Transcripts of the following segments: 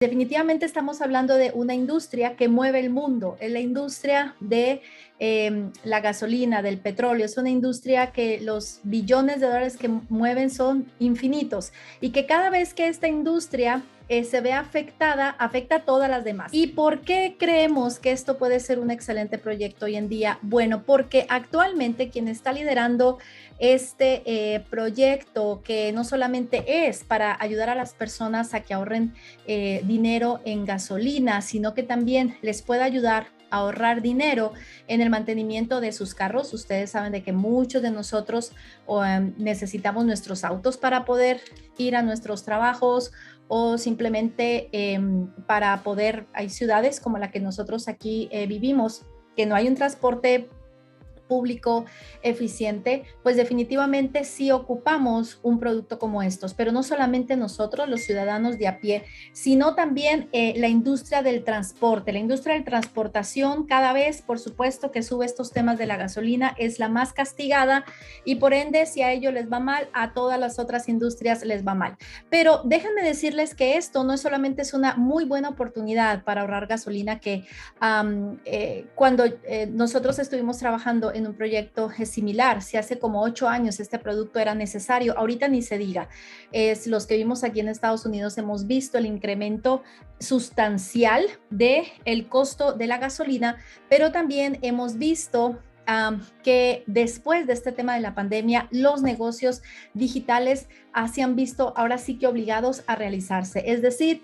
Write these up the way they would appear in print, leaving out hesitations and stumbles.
Definitivamente estamos hablando de una industria que mueve el mundo, es la industria de la gasolina, del petróleo, es una industria que los billones de dólares que mueven son infinitos y que cada vez que esta industria se ve afectada, afecta a todas las demás. ¿Y por qué creemos que esto puede ser un excelente proyecto hoy en día? Bueno, porque actualmente quien está liderando este proyecto, que no solamente es para ayudar a las personas a que ahorren dinero en gasolina, sino que también les puede ayudar a ahorrar dinero en el mantenimiento de sus carros. Ustedes saben de que muchos de nosotros necesitamos nuestros autos para poder ir a nuestros trabajos o simplemente para poder, hay ciudades como la que nosotros aquí vivimos, que no hay un transporte público eficiente, pues definitivamente sí ocupamos un producto como estos, pero no solamente nosotros, los ciudadanos de a pie, sino también la industria del transporte, la industria de transportación cada vez, por supuesto, que sube estos temas de la gasolina, es la más castigada y por ende, si a ellos les va mal, a todas las otras industrias les va mal. Pero déjenme decirles que esto no solamente es una muy buena oportunidad para ahorrar gasolina, que cuando nosotros estuvimos trabajando en un proyecto similar, si hace como 8 años este producto era necesario, ahorita ni se diga. Los que vimos aquí en Estados Unidos hemos visto el incremento sustancial del costo de la gasolina, pero también hemos visto que después de este tema de la pandemia, los negocios digitales se han visto ahora sí que obligados a realizarse. Es decir,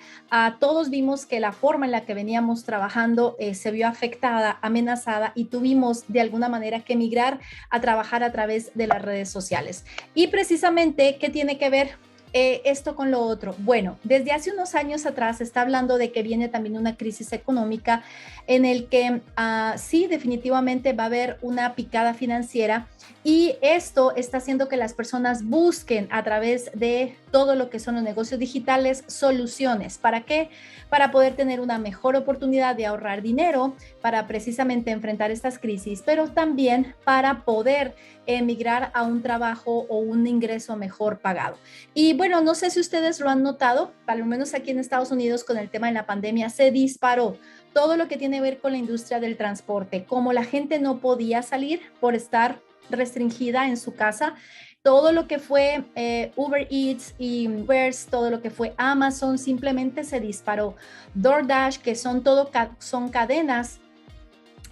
todos vimos que la forma en la que veníamos trabajando se vio afectada, amenazada y tuvimos de alguna manera que migrar a trabajar a través de las redes sociales. Y precisamente, ¿qué tiene que ver esto con lo otro? Bueno, desde hace unos años atrás se está hablando de que viene también una crisis económica en el que sí, definitivamente va a haber una picada financiera y esto está haciendo que las personas busquen a través de todo lo que son los negocios digitales soluciones. ¿Para qué? Para poder tener una mejor oportunidad de ahorrar dinero, para precisamente enfrentar estas crisis, pero también para poder emigrar a un trabajo o un ingreso mejor pagado. Y bueno, no sé si ustedes lo han notado, por lo menos aquí en Estados Unidos con el tema de la pandemia se disparó todo lo que tiene que ver con la industria del transporte. Como la gente no podía salir por estar restringida en su casa, todo lo que fue Uber Eats y Ubers, todo lo que fue Amazon simplemente se disparó. DoorDash, que son cadenas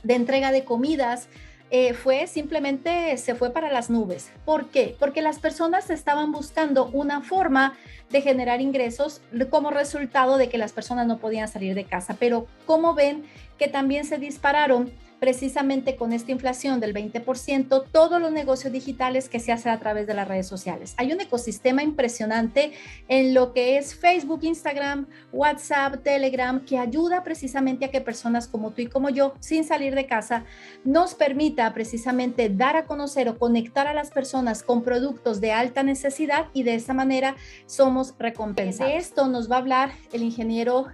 de entrega de comidas, se fue para las nubes. ¿Por qué? Porque las personas estaban buscando una forma de generar ingresos como resultado de que las personas no podían salir de casa. Pero como ven que también se dispararon precisamente con esta inflación del 20%, todos los negocios digitales que se hacen a través de las redes sociales. Hay un ecosistema impresionante en lo que es Facebook, Instagram, WhatsApp, Telegram, que ayuda precisamente a que personas como tú y como yo, sin salir de casa, nos permita precisamente dar a conocer o conectar a las personas con productos de alta necesidad y de esa manera somos recompensados. De esto nos va a hablar el ingeniero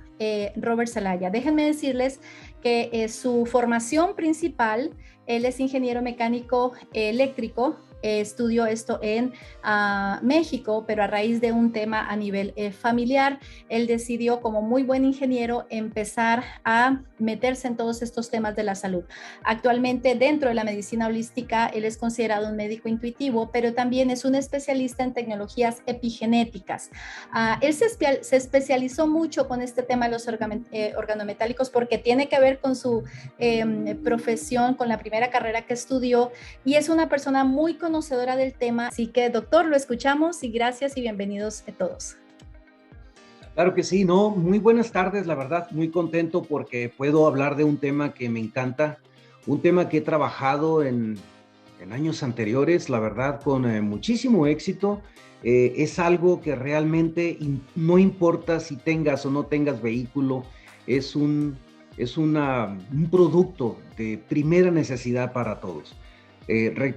Robert Zelaya. Déjenme decirles que su formación principal, él es ingeniero mecánico eléctrico, estudió esto en México, pero a raíz de un tema a nivel familiar, él decidió como muy buen ingeniero empezar a meterse en todos estos temas de la salud. Actualmente dentro de la medicina holística, él es considerado un médico intuitivo, pero también es un especialista en tecnologías epigenéticas. Él se especializó mucho con este tema de los organometálicos porque tiene que ver con su profesión, con la primera carrera que estudió y es una persona muy conocedora del tema. Así que, doctor, lo escuchamos y gracias y bienvenidos a todos. Claro que sí, no, muy buenas tardes, la verdad, muy contento porque puedo hablar de un tema que me encanta, un tema que he trabajado en años anteriores, la verdad, con muchísimo éxito. Es algo que realmente no importa si tengas o no tengas vehículo, es un producto de primera necesidad para todos.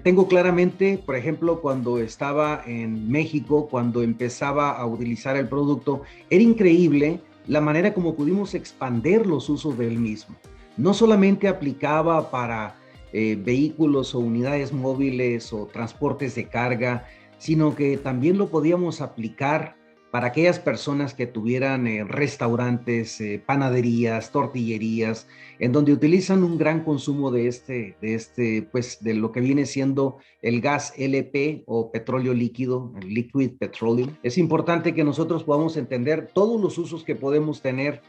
Tengo claramente, por ejemplo, cuando estaba en México, cuando empezaba a utilizar el producto, era increíble la manera como pudimos expandir los usos del mismo. No solamente aplicaba para vehículos o unidades móviles o transportes de carga, sino que también lo podíamos aplicar para aquellas personas que tuvieran restaurantes, panaderías, tortillerías, en donde utilizan un gran consumo pues, de lo que viene siendo el gas LP o petróleo líquido, el liquid petroleum. Es importante que nosotros podamos entender todos los usos que podemos tener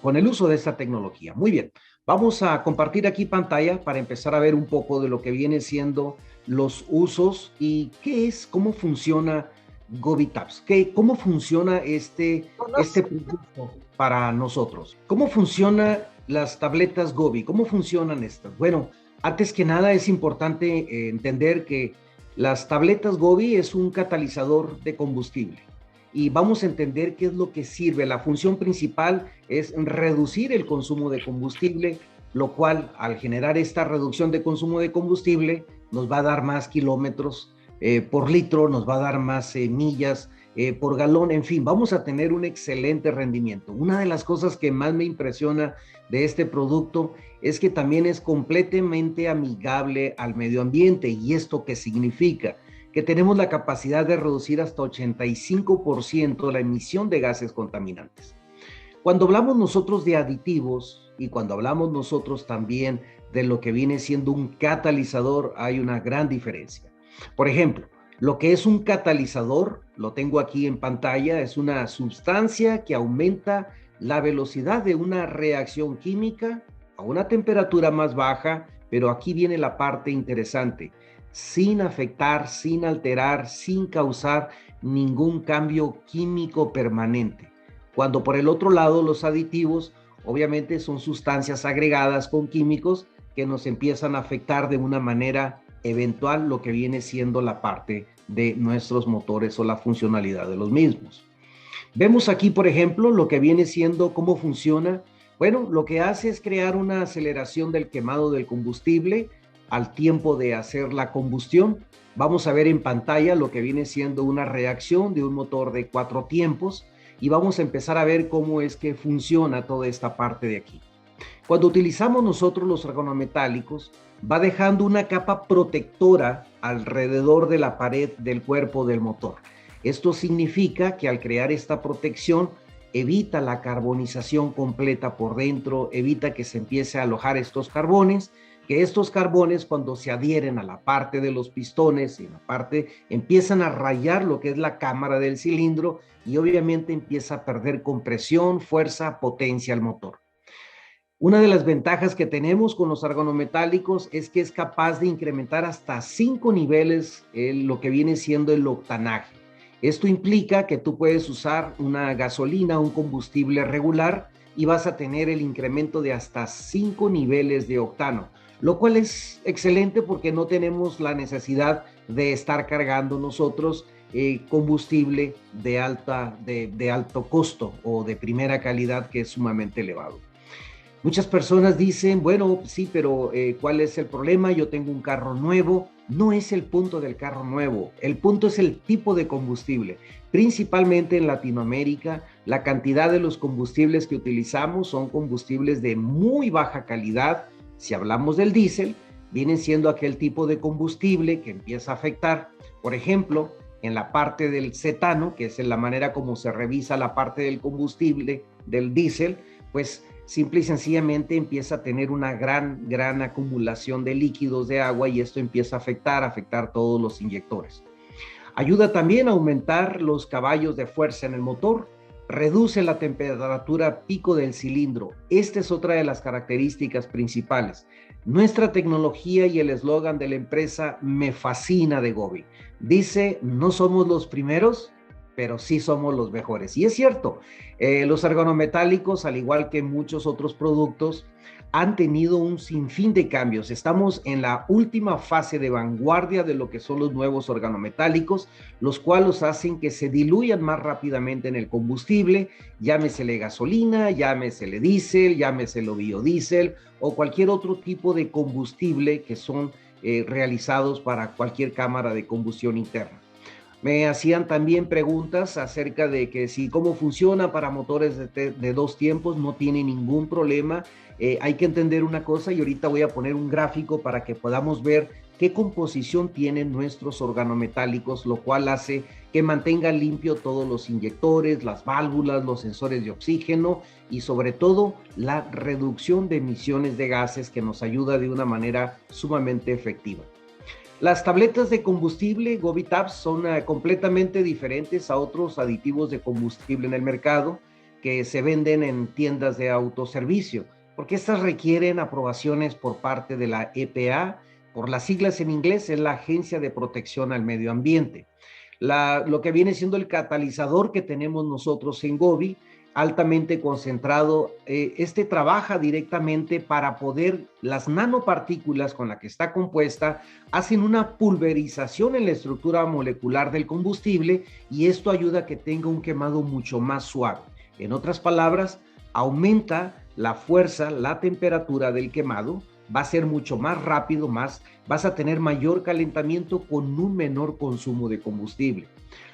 con el uso de esta tecnología. Muy bien, vamos a compartir aquí pantalla para empezar a ver un poco de lo que viene siendo los usos y cómo funciona GobiTabs. ¿Cómo funciona este producto para nosotros? ¿Cómo funcionan las tabletas Gobi? ¿Cómo funcionan estas? Bueno, antes que nada es importante entender que las tabletas Gobi es un catalizador de combustible. Y vamos a entender qué es lo que sirve. La función principal es reducir el consumo de combustible, lo cual al generar esta reducción de consumo de combustible nos va a dar más kilómetros por litro, nos va a dar más millas por galón, en fin, vamos a tener un excelente rendimiento. Una de las cosas que más me impresiona de este producto es que también es completamente amigable al medio ambiente. ¿Y esto qué significa? Que tenemos la capacidad de reducir hasta 85% la emisión de gases contaminantes. Cuando hablamos nosotros de aditivos y cuando hablamos nosotros también de lo que viene siendo un catalizador, hay una gran diferencia. Por ejemplo, lo que es un catalizador, lo tengo aquí en pantalla, es una sustancia que aumenta la velocidad de una reacción química a una temperatura más baja, pero aquí viene la parte interesante, sin afectar, sin alterar, sin causar ningún cambio químico permanente. Cuando por el otro lado los aditivos obviamente son sustancias agregadas con químicos que nos empiezan a afectar de una manera eventual lo que viene siendo la parte de nuestros motores o la funcionalidad de los mismos. Vemos aquí, por ejemplo, lo que viene siendo cómo funciona. Bueno, lo que hace es crear una aceleración del quemado del combustible al tiempo de hacer la combustión. Vamos a ver en pantalla lo que viene siendo una reacción de un motor de 4 tiempos y vamos a empezar a ver cómo es que funciona toda esta parte de aquí. Cuando utilizamos nosotros los organometálicos, va dejando una capa protectora alrededor de la pared del cuerpo del motor. Esto significa que al crear esta protección, evita la carbonización completa por dentro, evita que se empiece a alojar estos carbones, que estos carbones cuando se adhieren a la parte de los pistones y la parte empiezan a rayar lo que es la cámara del cilindro y obviamente empieza a perder compresión, fuerza, potencia al motor. Una de las ventajas que tenemos con los argonometálicos es que es capaz de incrementar hasta 5 niveles lo que viene siendo el octanaje. Esto implica que tú puedes usar una gasolina, un combustible regular y vas a tener el incremento de hasta 5 niveles de octano, lo cual es excelente porque no tenemos la necesidad de estar cargando nosotros combustible de alto costo o de primera calidad que es sumamente elevado. Muchas personas dicen, bueno, sí, pero ¿cuál es el problema? Yo tengo un carro nuevo. No es el punto del carro nuevo, el punto es el tipo de combustible. Principalmente en Latinoamérica, la cantidad de los combustibles que utilizamos son combustibles de muy baja calidad. Si hablamos del diésel, viene siendo aquel tipo de combustible que empieza a afectar, por ejemplo, en la parte del cetano, que es en la manera como se revisa la parte del combustible del diésel, pues simple y sencillamente empieza a tener una gran acumulación de líquidos de agua y esto empieza a afectar todos los inyectores. Ayuda también a aumentar los caballos de fuerza en el motor, reduce la temperatura pico del cilindro. Esta es otra de las características principales. Nuestra tecnología y el eslogan de la empresa me fascina de Gobi. Dice, no somos los primeros, pero sí somos los mejores. Y es cierto, los argonometálicos, al igual que muchos otros productos, han tenido un sinfín de cambios. Estamos en la última fase de vanguardia de lo que son los nuevos organometálicos, los cuales hacen que se diluyan más rápidamente en el combustible, llámesele gasolina, llámesele diésel, llámesele biodiesel o cualquier otro tipo de combustible que son realizados para cualquier cámara de combustión interna. Me hacían también preguntas acerca de que si cómo funciona para motores de 2 tiempos, no tiene ningún problema. Hay que entender una cosa y ahorita voy a poner un gráfico para que podamos ver qué composición tienen nuestros organometálicos, lo cual hace que mantenga limpio todos los inyectores, las válvulas, los sensores de oxígeno y sobre todo la reducción de emisiones de gases, que nos ayuda de una manera sumamente efectiva. Las tabletas de combustible Gobi Tabs son completamente diferentes a otros aditivos de combustible en el mercado que se venden en tiendas de autoservicio, porque estas requieren aprobaciones por parte de la EPA, por las siglas en inglés, es la Agencia de Protección al Medio Ambiente. Lo que viene siendo el catalizador que tenemos nosotros en Gobi, altamente concentrado, este trabaja directamente para poder, las nanopartículas con las que está compuesta, hacen una pulverización en la estructura molecular del combustible y esto ayuda a que tenga un quemado mucho más suave. En otras palabras, aumenta la fuerza, la temperatura del quemado, va a ser mucho más rápido, vas a tener mayor calentamiento con un menor consumo de combustible.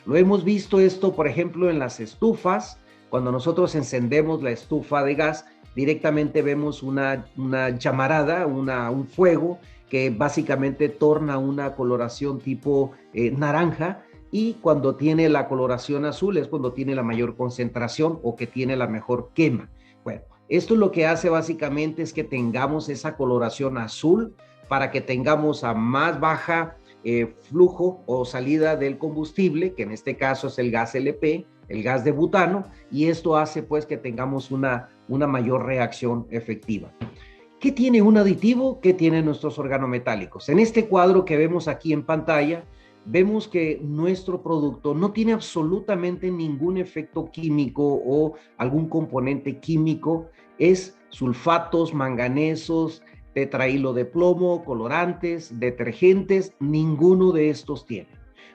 Lo hemos visto esto, por ejemplo, en las estufas. Cuando nosotros encendemos la estufa de gas, directamente vemos una llamarada, un fuego que básicamente torna una coloración tipo naranja, y cuando tiene la coloración azul es cuando tiene la mayor concentración o que tiene la mejor quema. Bueno, esto lo que hace básicamente es que tengamos esa coloración azul para que tengamos a más baja flujo o salida del combustible, que en este caso es el gas LP, el gas de butano, y esto hace pues que tengamos una mayor reacción efectiva. ¿Qué tiene un aditivo? ¿Qué tienen nuestros organometálicos? En este cuadro que vemos aquí en pantalla, vemos que nuestro producto no tiene absolutamente ningún efecto químico o algún componente químico, es sulfatos, manganesos, tetrahilo de plomo, colorantes, detergentes, ninguno de estos tiene.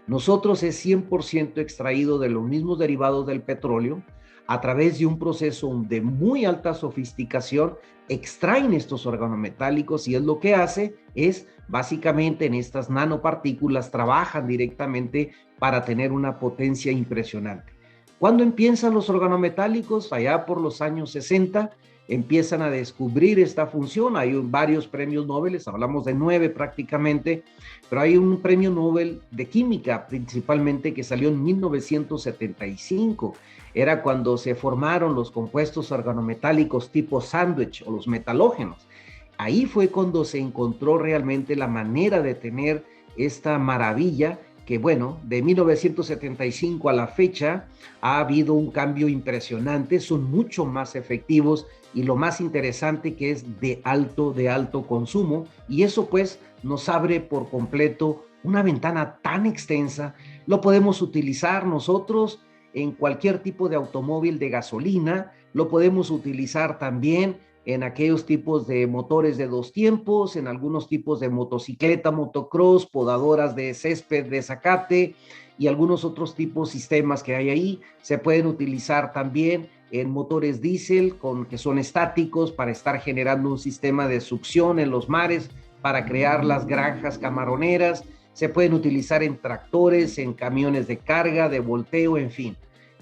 Nosotros es 100% extraído de los mismos derivados del petróleo, a través de un proceso de muy alta sofisticación, extraen estos organometálicos y es lo que hace es básicamente en estas nanopartículas trabajan directamente para tener una potencia impresionante. ¿Cuándo empiezan los organometálicos? Allá por los años 60 empiezan a descubrir esta función. Hay varios premios Nobel, hablamos de 9 prácticamente, pero hay un premio Nobel de química principalmente que salió en 1975. Era cuando se formaron los compuestos organometálicos tipo sándwich o los metalógenos. Ahí fue cuando se encontró realmente la manera de tener esta maravilla que, bueno, de 1975 a la fecha ha habido un cambio impresionante, son mucho más efectivos y lo más interesante que es de alto consumo, y eso pues nos abre por completo una ventana tan extensa. Lo podemos utilizar nosotros en cualquier tipo de automóvil de gasolina, lo podemos utilizar también en aquellos tipos de motores de 2 tiempos, en algunos tipos de motocicleta, motocross, podadoras de césped, de zacate y algunos otros tipos de sistemas que hay ahí. Se pueden utilizar también en motores diésel que son estáticos para estar generando un sistema de succión en los mares para crear las granjas camaroneras. Se pueden utilizar en tractores, en camiones de carga, de volteo, en fin.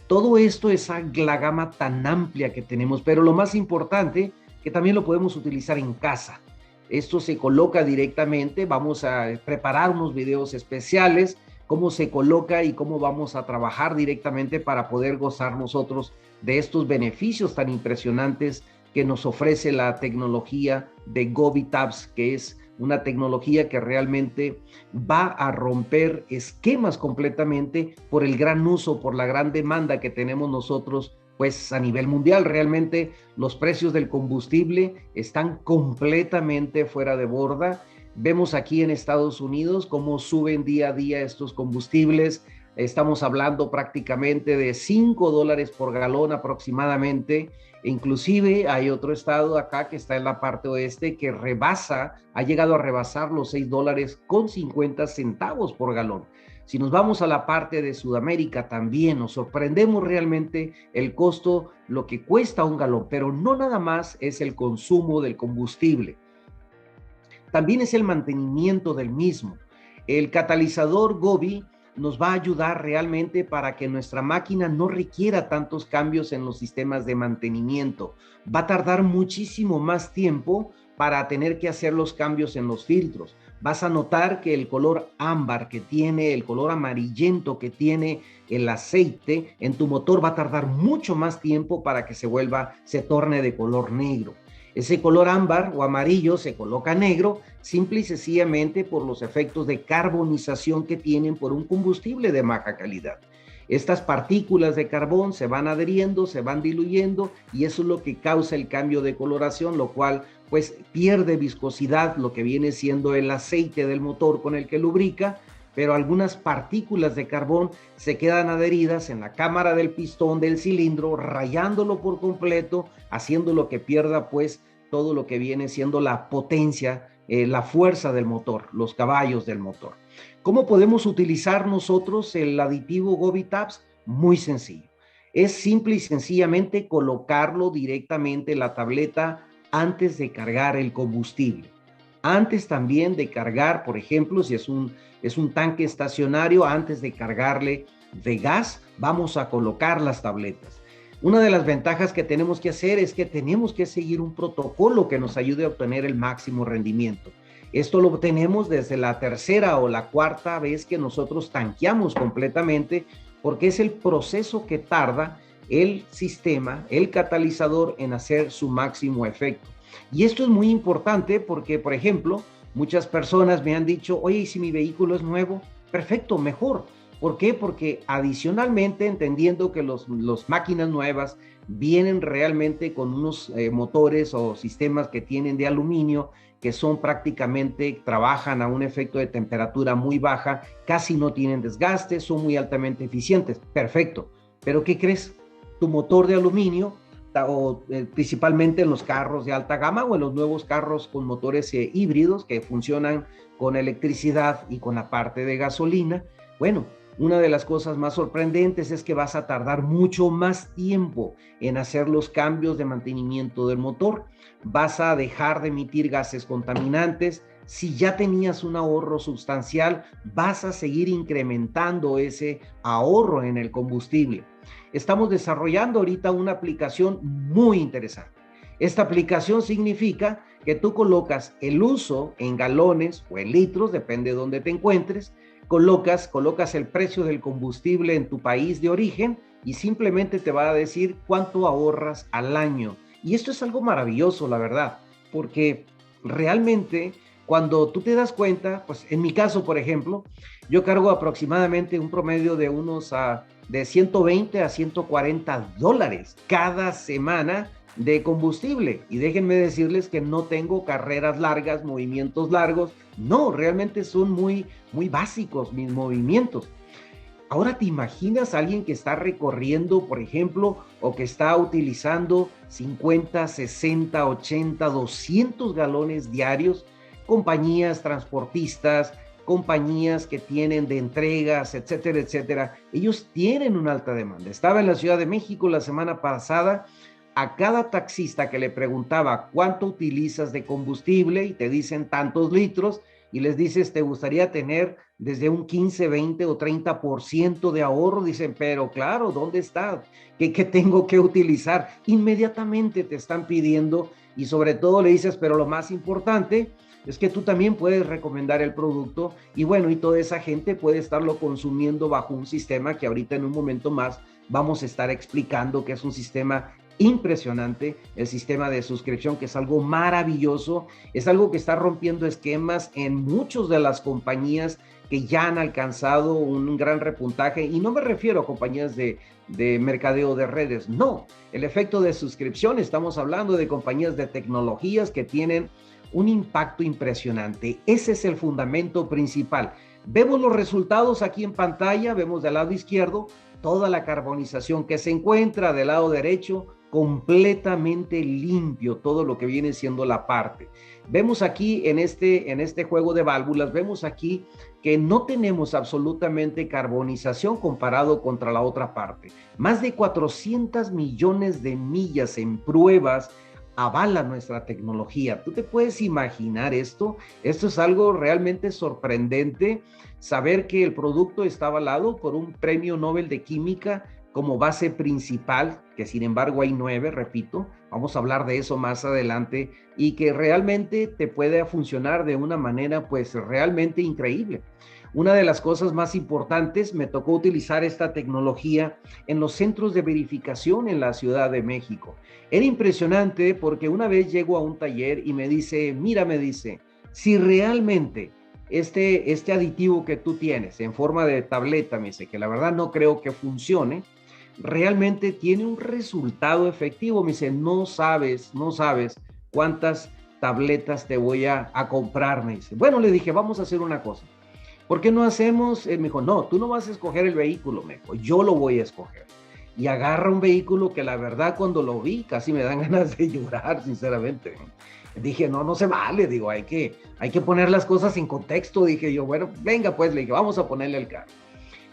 Todo esto es la gama tan amplia que tenemos, pero lo más importante que también lo podemos utilizar en casa. Esto se coloca directamente, vamos a preparar unos videos especiales, cómo se coloca y cómo vamos a trabajar directamente para poder gozar nosotros de estos beneficios tan impresionantes que nos ofrece la tecnología de Gobi Tabs, que es una tecnología que realmente va a romper esquemas completamente por el gran uso, por la gran demanda que tenemos nosotros pues a nivel mundial. Realmente los precios del combustible están completamente fuera de borda. Vemos aquí en Estados Unidos cómo suben día a día estos combustibles. Estamos hablando prácticamente de $5 por galón aproximadamente. Inclusive hay otro estado acá que está en la parte oeste que ha llegado a rebasar los $6.50 por galón. Si nos vamos a la parte de Sudamérica también nos sorprendemos realmente el costo, lo que cuesta un galón, pero no nada más es el consumo del combustible, también es el mantenimiento del mismo. El catalizador Gobi nos va a ayudar realmente para que nuestra máquina no requiera tantos cambios en los sistemas de mantenimiento. Va a tardar muchísimo más tiempo para tener que hacer los cambios en los filtros. vas a notar que el color ámbar que tiene, el color amarillento que tiene el aceite en tu motor va a tardar mucho más tiempo para que se torne de color negro. Ese color ámbar o amarillo se coloca negro simple y sencillamente por los efectos de carbonización que tienen por un combustible de baja calidad. Estas partículas de carbón se van adheriendo, se van diluyendo y eso es lo que causa el cambio de coloración, lo cual pues pierde viscosidad, lo que viene siendo el aceite del motor con el que lubrica, pero algunas partículas de carbón se quedan adheridas en la cámara del pistón del cilindro, rayándolo por completo, haciéndolo que pierda pues todo lo que viene siendo la potencia, la fuerza del motor, los caballos del motor. ¿Cómo podemos utilizar nosotros el aditivo Govitabs? Muy sencillo. Es simple y sencillamente colocarlo directamente en la tableta antes de cargar el combustible. Antes también de cargar, por ejemplo, si es un tanque estacionario, antes de cargarle de gas, vamos a colocar las tabletas. Una de las ventajas que tenemos que hacer es que tenemos que seguir un protocolo que nos ayude a obtener el máximo rendimiento. Esto lo obtenemos desde la tercera o la cuarta vez que nosotros tanqueamos completamente, porque es el proceso que tarda el sistema, el catalizador, en hacer su máximo efecto. Y esto es muy importante porque, por ejemplo, muchas personas me han dicho, oye, ¿y si mi vehículo es nuevo? Perfecto, mejor. ¿Por qué? Porque adicionalmente, entendiendo que las máquinas nuevas vienen realmente con unos motores o sistemas que tienen de aluminio, que son prácticamente, trabajan a un efecto de temperatura muy baja, casi no tienen desgaste, son muy altamente eficientes. Perfecto. Pero ¿qué crees? Tu motor de aluminio, principalmente en los carros de alta gama o en los nuevos carros con motores híbridos que funcionan con electricidad y con la parte de gasolina, bueno, una de las cosas más sorprendentes es que vas a tardar mucho más tiempo en hacer los cambios de mantenimiento del motor. Vas a dejar de emitir gases contaminantes. Si ya tenías un ahorro sustancial, vas a seguir incrementando ese ahorro en el combustible. Estamos desarrollando ahorita una aplicación muy interesante. Esta aplicación significa que tú colocas el uso en galones o en litros, depende de dónde te encuentres, colocas el precio del combustible en tu país de origen y simplemente te va a decir cuánto ahorras al año. Y esto es algo maravilloso, la verdad, porque realmente cuando tú te das cuenta, pues en mi caso, por ejemplo, yo cargo aproximadamente un promedio de de 120 a 140 dólares cada semana de combustible. Y déjenme decirles que no tengo carreras largas, movimientos largos. No, realmente son muy básicos mis movimientos. Ahora te imaginas a alguien que está recorriendo, por ejemplo, o que está utilizando 50, 60, 80, 200 galones diarios, compañías transportistas, compañías que tienen de entregas, etcétera, etcétera. Ellos tienen una alta demanda. Estaba en la Ciudad de México la semana pasada. A cada taxista que le preguntaba cuánto utilizas de combustible y te dicen tantos litros y les dices, ¿te gustaría tener desde un 15, 20 o 30% de ahorro? Dicen, pero claro, ¿dónde está? ¿Qué tengo que utilizar? Inmediatamente te están pidiendo y sobre todo le dices, pero lo más importante es que tú también puedes recomendar el producto y bueno, y toda esa gente puede estarlo consumiendo bajo un sistema que ahorita en un momento más vamos a estar explicando, que es un sistema impresionante, el sistema de suscripción, que es algo maravilloso, es algo que está rompiendo esquemas en muchas de las compañías que ya han alcanzado un gran repuntaje, y no me refiero a compañías de mercadeo de redes, no, el efecto de suscripción, estamos hablando de compañías de tecnologías que tienen un impacto impresionante. Ese es el fundamento principal. Vemos los resultados aquí en pantalla, vemos del lado izquierdo toda la carbonización que se encuentra, del lado derecho completamente limpio todo lo que viene siendo la parte. Vemos aquí en este juego de válvulas, vemos aquí que no tenemos absolutamente carbonización comparado contra la otra parte. Más de 400 millones de millas en pruebas avala nuestra tecnología. ¿Tú te puedes imaginar esto? Esto es algo realmente sorprendente, saber que el producto está avalado por un premio Nobel de Química como base principal, que sin embargo hay 9, repito, vamos a hablar de eso más adelante, y que realmente te puede funcionar de una manera pues realmente increíble. Una de las cosas más importantes, me tocó utilizar esta tecnología en los centros de verificación en la Ciudad de México. Era impresionante porque una vez llego a un taller y me dice, mira, me dice, si realmente este aditivo que tú tienes en forma de tableta, me dice, que la verdad no creo que funcione, realmente tiene un resultado efectivo. Me dice, no sabes cuántas tabletas te voy a comprar, me dice. Bueno, le dije, vamos a hacer una cosa. ¿Por qué no hacemos? Me dijo, no, tú no vas a escoger el vehículo, me dijo, yo lo voy a escoger. Y agarra un vehículo que la verdad cuando lo vi casi me dan ganas de llorar, sinceramente. Dije, no se vale, digo, hay que poner las cosas en contexto. Dije yo, bueno, venga pues, le dije, vamos a ponerle el carro.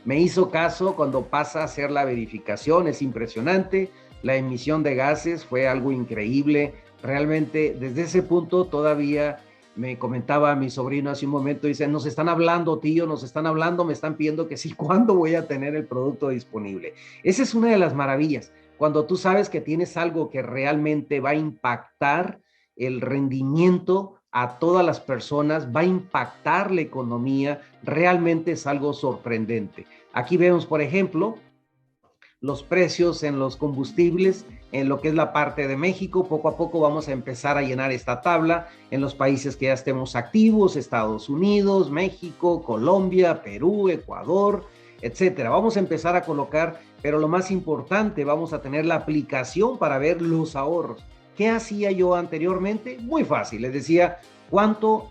Me hizo caso cuando pasa a hacer la verificación, es impresionante. La emisión de gases fue algo increíble. Realmente, desde ese punto todavía me comentaba mi sobrino hace un momento, dice, nos están hablando, tío, nos están hablando, me están pidiendo que sí, ¿cuándo voy a tener el producto disponible? Esa es una de las maravillas, cuando tú sabes que tienes algo que realmente va a impactar el rendimiento a todas las personas, va a impactar la economía, realmente es algo sorprendente. Aquí vemos, por ejemplo, los precios en los combustibles, en lo que es la parte de México. Poco a poco vamos a empezar a llenar esta tabla en los países que ya estemos activos, Estados Unidos, México, Colombia, Perú, Ecuador, etcétera. Vamos a empezar a colocar, pero lo más importante, vamos a tener la aplicación para ver los ahorros. ¿Qué hacía yo anteriormente? Muy fácil, les decía, ¿cuánto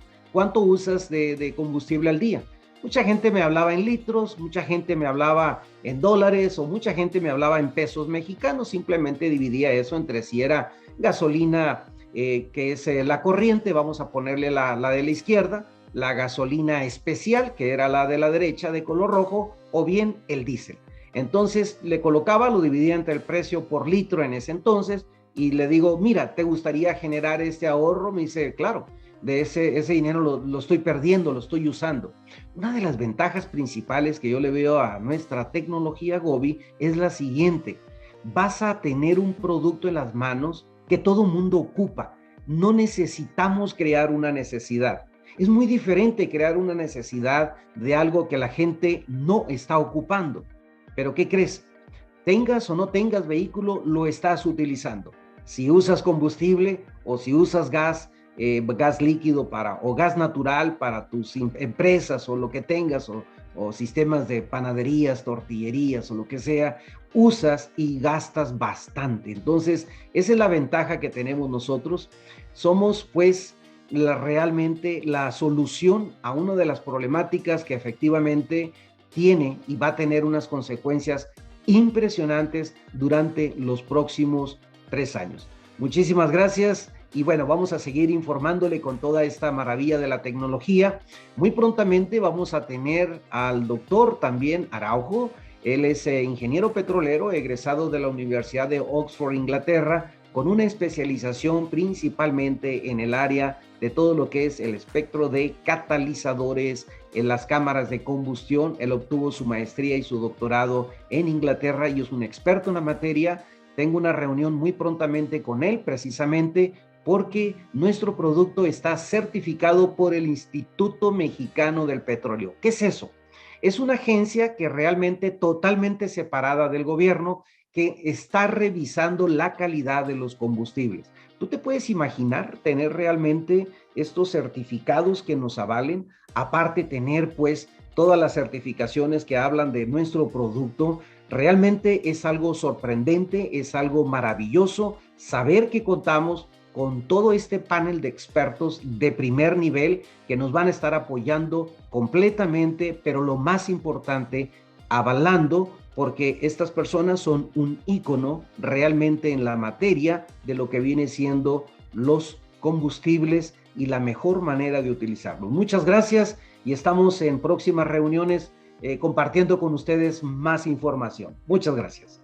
usas de combustible al día? Mucha gente me hablaba en litros, mucha gente me hablaba en dólares o mucha gente me hablaba en pesos mexicanos. Simplemente dividía eso entre si era gasolina, que es la corriente, vamos a ponerle la de la izquierda, la gasolina especial, que era la de la derecha de color rojo, o bien el diésel. Entonces le colocaba, lo dividía entre el precio por litro en ese entonces y le digo, mira, ¿te gustaría generar este ahorro? Me dice, claro. De ese dinero lo estoy perdiendo, lo estoy usando. Una de las ventajas principales que yo le veo a nuestra tecnología Gobi es la siguiente: vas a tener un producto en las manos que todo mundo ocupa. No necesitamos crear una necesidad. Es muy diferente crear una necesidad de algo que la gente no está ocupando. Pero ¿qué crees? Tengas o no tengas vehículo, lo estás utilizando. Si usas combustible o si usas gas líquido o gas natural para tus empresas o lo que tengas, o sistemas de panaderías, tortillerías o lo que sea, usas y gastas bastante. Entonces, esa es la ventaja que tenemos nosotros. Somos pues realmente la solución a una de las problemáticas que efectivamente tiene y va a tener unas consecuencias impresionantes durante los próximos 3 años. Muchísimas gracias. Y bueno, vamos a seguir informándole con toda esta maravilla de la tecnología. Muy prontamente vamos a tener al doctor también Araujo. Él es ingeniero petrolero, egresado de la Universidad de Oxford, Inglaterra, con una especialización principalmente en el área de todo lo que es el espectro de catalizadores en las cámaras de combustión. Él obtuvo su maestría y su doctorado en Inglaterra y es un experto en la materia. Tengo una reunión muy prontamente con él, precisamente porque nuestro producto está certificado por el Instituto Mexicano del Petróleo. ¿Qué es eso? Es una agencia que realmente totalmente separada del gobierno, que está revisando la calidad de los combustibles. ¿Tú te puedes imaginar tener realmente estos certificados que nos avalen? Aparte tener pues todas las certificaciones que hablan de nuestro producto. Realmente es algo sorprendente, es algo maravilloso saber que contamos con todo este panel de expertos de primer nivel que nos van a estar apoyando completamente, pero lo más importante, avalando, porque estas personas son un ícono realmente en la materia de lo que viene siendo los combustibles y la mejor manera de utilizarlos. Muchas gracias y estamos en próximas reuniones compartiendo con ustedes más información. Muchas gracias.